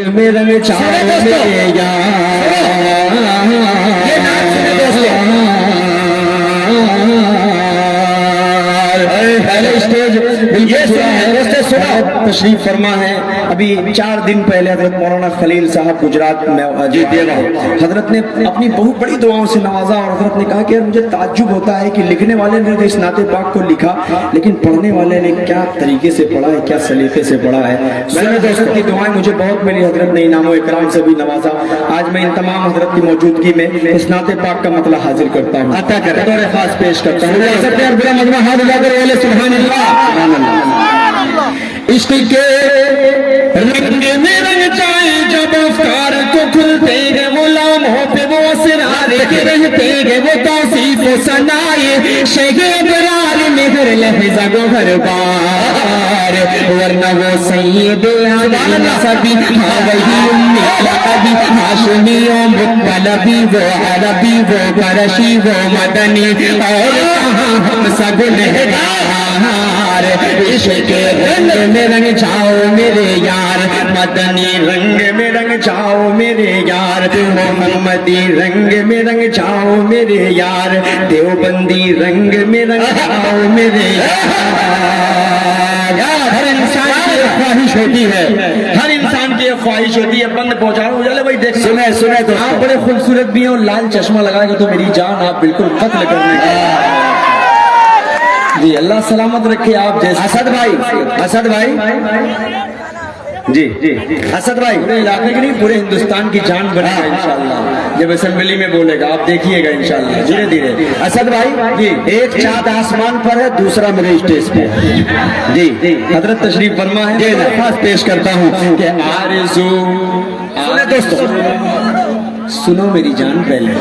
میں رنگ چاہے میرے تشریف فرما ہے. ابھی 4 دن پہلے حضرت مولانا خلیل صاحب گجرات میں حضرت نے اپنی بہت بڑی دعاؤں سے نوازا اور حضرت نے کہا کہ یار مجھے تعجب ہوتا ہے کہ لکھنے والے نے اس نعت پاک کو لکھا لیکن پڑھنے والے نے کیا طریقے سے پڑھا ہے, کیا سلیقے سے پڑھا ہے. میں نے دوستوں کی دعائیں مجھے بہت ملی, حضرت نے انعام و اکرام سے بھی نوازا. آج میں ان تمام حضرت کی موجودگی میں اس نعت پاک کا مطلب حاضر کرتا ہوں, عطا کرے بطور خاص پیش کرتا ہوں. سبحان اللہ. عشق کے رنگ میں رنگ چائے جب افکار کو کھلتے گے وہ لامحوں پہ وہ اسرار کے رہتے گے وہ توصیف و ثنائے شہید رال میں ہر لحظہ گو ہر بار ورنہ وہ سید عالم سبھی ہاں وہی امی لقبی ہاشمی و مطلبی وہ عربی وہ قرشی وہ مدنی اور کہاں ہم سب لہدار. عشق کے رنگ میں رنگ جاؤ میرے یار, مدنی رنگ میں رنگ جاؤ میرے یار, محمدی رنگ میں رنگ جاؤ میرے یار, دیوبندی رنگ میں رنگ جاؤ میرے یار. ہر انسان کی خواہش ہوتی ہے, ہر انسان کی خواہش ہوتی ہے. بند پہنچا رہا ہوں جلے بھائی دیکھ سنے تو آپ بڑے خوبصورت بھی ہیں اور لال چشمہ لگائے گا تو میری جان آپ بالکل قتل کرنے کا. جی اللہ سلامت رکھے آپ جیسے. اسد بھائی جی اسد بھائی پورے علاقے کی نہیں پورے ہندوستان کی جان بنے گا انشاءاللہ جب اسمبلی میں بولے گا, آپ دیکھیے گا انشاءاللہ دھیرے دھیرے. اسد بھائی جی, ایک چاند آسمان پر ہے, دوسرا میرے اسٹیج پہ. جی حضرت تشریف فرما ہے. درخواست پیش کرتا ہوں کہ آرزو سنیں دوستو, سنو میری جان پہلے.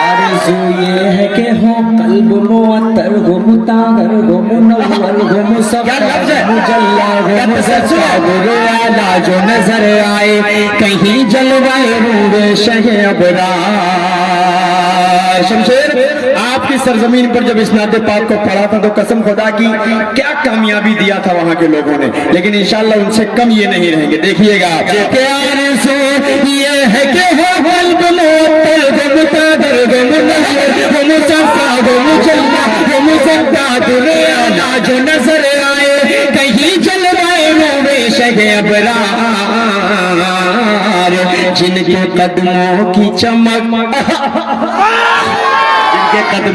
آرزو یہ ہے کہ ہو قلب معطر ہو مطہر ہو منور ہو مصفر مجلا ہو مزکا ہو اعلیٰ جو نظر آئے کہیں جلوائے نور شہ ابرار. شمشیر آپ کی سرزمین پر جب اس نعت پاک کو پڑھا تھا تو قسم خدا کی کیا کامیابی دیا تھا وہاں کے لوگوں نے, لیکن انشاءاللہ ان سے کم یہ نہیں رہیں گے. دیکھیے گا کہ آرزو یہ ہے کہ ہو قلب معطر ہو مطہر ہو منور ہو مصفا ہو مجلا ہو مزکا ہو اعلیٰ جو نظر آئے کہیں جلوائے نور شہ ابرار. جن کے قدموں کی چمک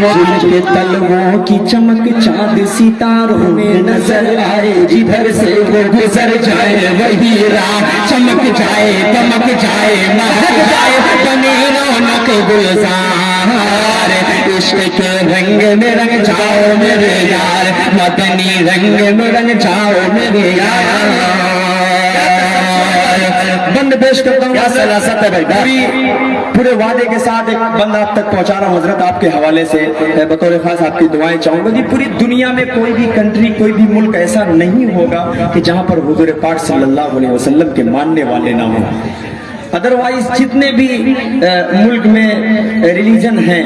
جن کے تلووں کی چمک چاند ستاروں میں نظر آئے, جدھر سے وہ گزر جائے وہی راہ چمک جائے دمک جائے مہک جائے بنے رونق گلزار. عشق کے رنگ میں رنگ جاؤ میرے یار, مدنی رنگ میں رنگ جاؤ میرے یار. بند پیش کرتا ہوں سلاست ہے بھائی, پورے وعدے کے ساتھ ایک بند آپ تک پہنچا رہا ہوں حضرت آپ کے حوالے سے. بطور خاص آپ کی دعائیں چاہوں گا. جی پوری دنیا میں کوئی بھی کنٹری کوئی بھی ملک ایسا نہیں ہوگا کہ جہاں پر حضور پاک صلی اللہ علیہ وسلم کے ماننے والے نہ ہوں. ادروائز جتنے بھی ملک میں ریلیجن ہیں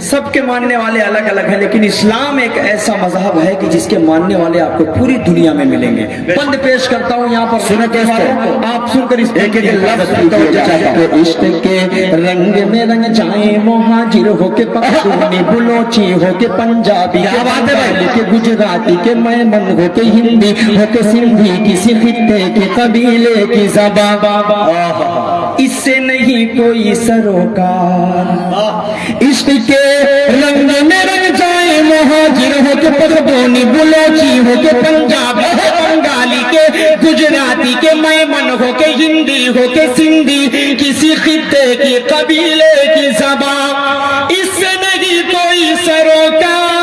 سب کے ماننے والے الگ الگ ہیں, لیکن اسلام ایک ایسا مذہب ہے کہ جس کے ماننے والے آپ کو پوری دنیا میں ملیں گے. بند پیش کرتا ہوں یہاں پر آپ سن کر اس ایک لفظ عشق کے رنگ میں رنگ جائیں مہاجر ہو کے پختونی بلوچی ہو کے پنجابی کے گجراتی کے میمن ہو کے ہندی ہو کے سندھی کسی خطے کے قبیلے کی زبان, اس سے نہیں کوئی سروکار. عشق کے رنگ میں رنگ جائے مہاجر ہو کے پختونی بلوچی ہو کے پنجابی ہو بنگالی کے گجراتی کے میمن ہو کے ہندی ہو کے سندھی کسی خطے کی قبیلے کی زبان, اس سے نہیں کوئی سروکار.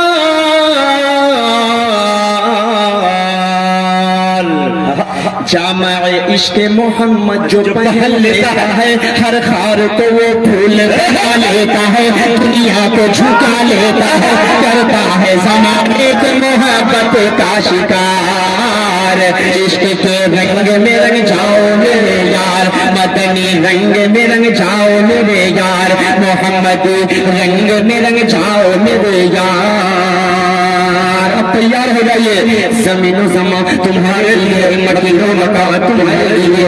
جامع عشق محمد جو پہن لیتا ہے ہر خار کو وہ پھول بنا لیتا ہے, دنیا کو جھکا لیتا ہے, کرتا ہے زمانے کو محبت کا شکار. عشق کے رنگ میں رنگ جاؤ میرے یار, مدنی رنگ میں رنگ جاؤ میرے یار, محمدی رنگ میں رنگ جاؤ میرے یار. اب تیار ہو جائیے, زمین و زمان تمہارے لیے, مٹی و مکان تمہارے لیے,